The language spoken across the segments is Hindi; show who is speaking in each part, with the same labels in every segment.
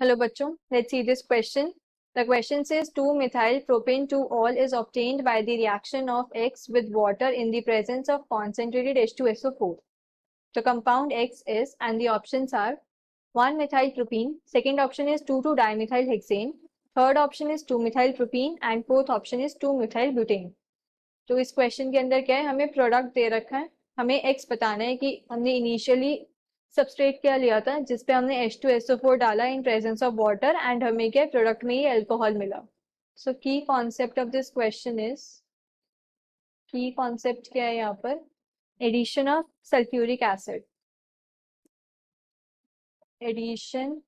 Speaker 1: Hello bachcho, let's see this question. The question says 2-methyl propane 2-ol is obtained by the reaction of X with water in the presence of concentrated H2SO4. The compound X is, and the options are 1-methyl propene, second option is 2,2-dimethyl hexane, third option is 2-methyl propene and fourth option is 2-methyl butane. तो इस क्वेश्चन के अंदर क्या है, हमें प्रोडक्ट दे रखा है, हमें एक्स बताना है कि हमने इनिशियली सबस्ट्रेट क्या लिया था जिसपे हमने H2SO4 डाला in presence of water and हमें क्या प्रोडक्ट में ये अल्कोहल मिला. So key concept of this question is, key concept क्या है यहाँ पर, addition of sulphuric acid, addition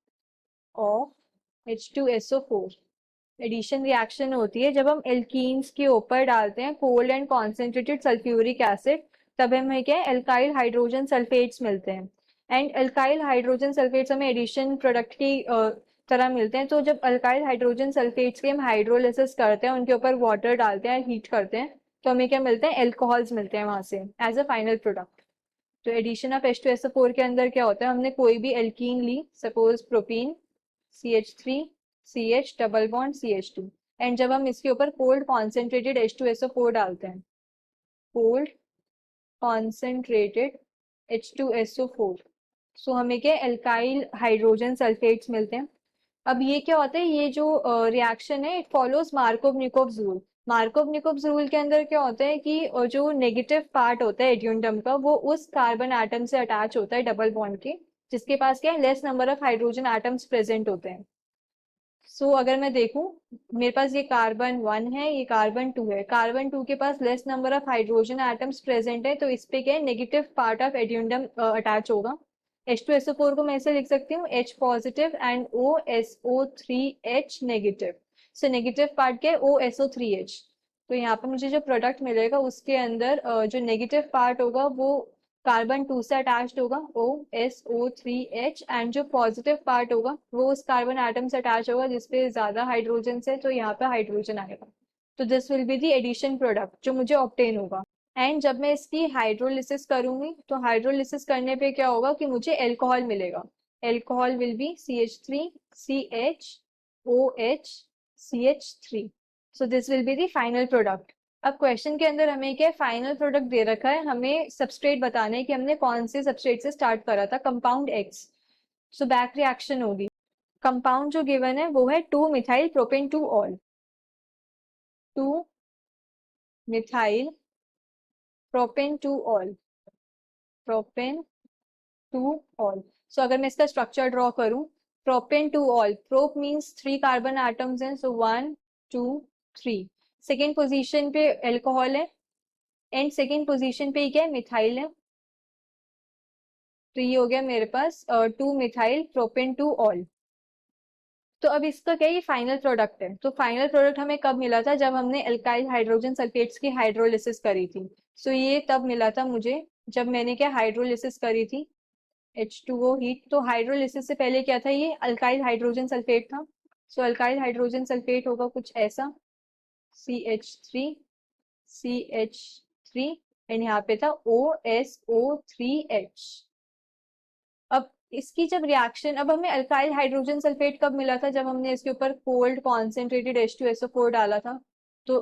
Speaker 1: of H2SO4. Addition reaction होती है जब हम एल्कीन्स के ऊपर डालते हैं cold and concentrated sulphuric acid, तब हमें क्या है एल्काइल हाइड्रोजन सल्फेट्स मिलते हैं. एंड एल्काइल हाइड्रोजन सल्फेट्स हमें एडिशन प्रोडक्ट की तरह मिलते हैं. तो जब अल्काइल हाइड्रोजन सल्फेट्स के हम हाइड्रोलिसिस करते हैं, उनके ऊपर वाटर डालते हैं, हीट करते हैं, तो हमें क्या मिलते हैं, एल्कोहल्स मिलते हैं वहां से एज अ फाइनल प्रोडक्ट. तो एडिशन ऑफ H2SO4 के अंदर क्या होता है, हमने कोई भी एल्कीन ली, suppose propene CH3 CH double bond CH2, and जब हम इसके ऊपर कोल्ड कॉन्सेंट्रेटेड H2SO4 डालते हैं, कोल्ड कॉन्सेंट्रेटेड H2SO4, सो हमें क्या एल्काइल हाइड्रोजन सल्फेट्स मिलते हैं. अब ये क्या होता है, ये जो रिएक्शन है इट फॉलोज मार्कोव-निकोव्स रूल. मार्कोव-निकोव्स रूल के अंदर क्या होता है कि जो नेगेटिव पार्ट होता है एडियनडम का, वो उस कार्बन एटम से अटैच होता है डबल बॉन्ड के, जिसके पास क्या है less number of hydrogen atoms present होते हैं. सो अगर मैं देखूं, मेरे पास ये कार्बन 1 है, ये कार्बन 2 है, कार्बन 2 के पास less number of hydrogen atoms present है, तो इस पे क्या है negative part of addendum attach होगा. H2SO4 को मैं ऐसे लिख सकती हूँ H positive and OSO3H negative. So negative part क्या है OSO3H. तो यहाँ पे मुझे जो प्रोडक्ट मिलेगा उसके अंदर जो नेगेटिव पार्ट होगा वो कार्बन 2 से अटैच्ड होगा OSO3H, एंड जो पॉजिटिव पार्ट होगा वो उस कार्बन एटम से अटैच होगा जिसपे ज्यादा हाइड्रोजन है, तो यहाँ पे हाइड्रोजन आएगा. तो this will be the addition product जो मुझे ऑब्टेन होगा. एंड जब मैं इसकी हाइड्रोलिसिस करूंगी, तो हाइड्रोलिसिस करने पे क्या होगा कि मुझे एल्कोहल मिलेगा. Alcohol will be CH3CHOH CH3. So this will be the final product. अब क्वेश्चन के अंदर हमें क्या फाइनल प्रोडक्ट दे रखा है, हमें सबस्ट्रेट बताना है कि हमने कौन से सबस्ट्रेट से स्टार्ट करा था, compound x. So back reaction होगी. कंपाउंड जो गिवन है वो है two methyl propane two ol, two methyl propane two ol, propane two ol. So अगर मैं इसका स्ट्रक्चर ड्रॉ करूं, propane two ol, prop means 3 carbon atoms हैं, सो 1 2 3. सेकेंड पोजीशन पे एल्कोहल है एंड सेकेंड पोजीशन पे क्या है मिथाइल है. तो ये हो गया मेरे पास 2-मिथाइल प्रोपेन 2-ऑल. तो अब इसका क्या ये फाइनल प्रोडक्ट है. तो फाइनल प्रोडक्ट हमें कब मिला था, जब हमने एल्काइल हाइड्रोजन सल्फेट्स की हाइड्रोलिसिस करी थी. सो ये तब मिला था मुझे जब मैंने क्या हाइड्रोलिसिस करी थी, H2O हीट. तो हाइड्रोलिसिस से पहले क्या था, ये अल्काइल हाइड्रोजन सल्फेट था. सो अल्काइल हाइड्रोजन सल्फेट होगा कुछ ऐसा, CH3 एंड यहाँ पे था OSO3H. अब इसकी जब रिएक्शन, अब हमें अल्काइल हाइड्रोजन सल्फेट कब मिला था, जब हमने इसके ऊपर कोल्ड कॉन्सेंट्रेटेड H2SO4 डाला था. तो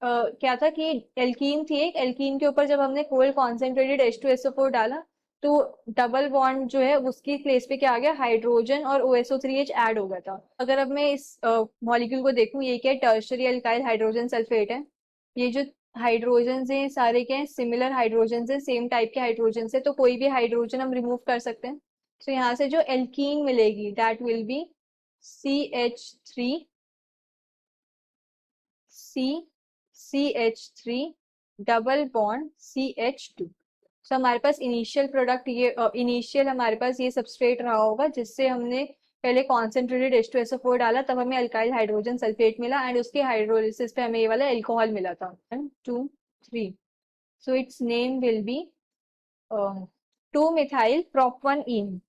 Speaker 1: क्या था कि एल्कीन थी, एक एल्कीन के ऊपर जब हमने कोल्ड कॉन्सेंट्रेटेड H2SO4 डाला, तो डबल बॉन्ड जो है उसकी प्लेस पे क्या आ गया, हाइड्रोजन और OSO3H ऐड हो गया था. अगर अब मैं इस मॉलिक्यूल को देखूं, ये क्या है, टर्शरी अल्काइल हाइड्रोजन सल्फेट है. ये जो हाइड्रोजन है सारे क्या है, सिमिलर हाइड्रोजन है, सेम टाइप के हाइड्रोजन है, तो कोई भी हाइड्रोजन हम रिमूव कर सकते हैं. तो यहाँ से जो एल्कीन मिलेगी that will be CH3 CH3 double bond CH2. सो हमारे पास इनिशियल प्रोडक्ट ये इनिशियल हमारे पास ये सबस्ट्रेट रहा होगा जिससे हमने पहले कॉन्सेंट्रेटेड H2SO4 डाला, तब हमें अल्काइल हाइड्रोजन सल्फेट मिला एंड उसकी हाइड्रोलिसिस पे हमें ये वाला एल्कोहल मिला था. 1 2 3. So it's name will be two methyl prop one ene,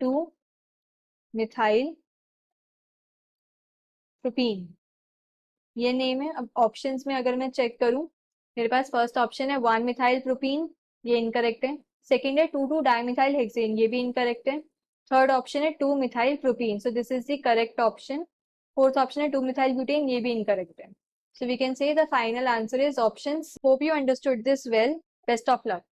Speaker 1: two methyl propene, ये नेम है. अब ऑप्शंस में अगर मैं चेक करूं, मेरे पास फर्स्ट ऑप्शन है 1-मिथाइल प्रोपीन, ये इनकरेक्ट है. सेकेंड है 2,2-डाइमिथाइल हेक्सेन, ये भी इनकरेक्ट है. थर्ड ऑप्शन है 2 methyl propene, so this is the correct option. Fourth option है 2 मिथाइल ब्यूटेन, ये भी इनकरेक्ट है। So we can say the final answer is option. Hope you understood this well. Best of luck.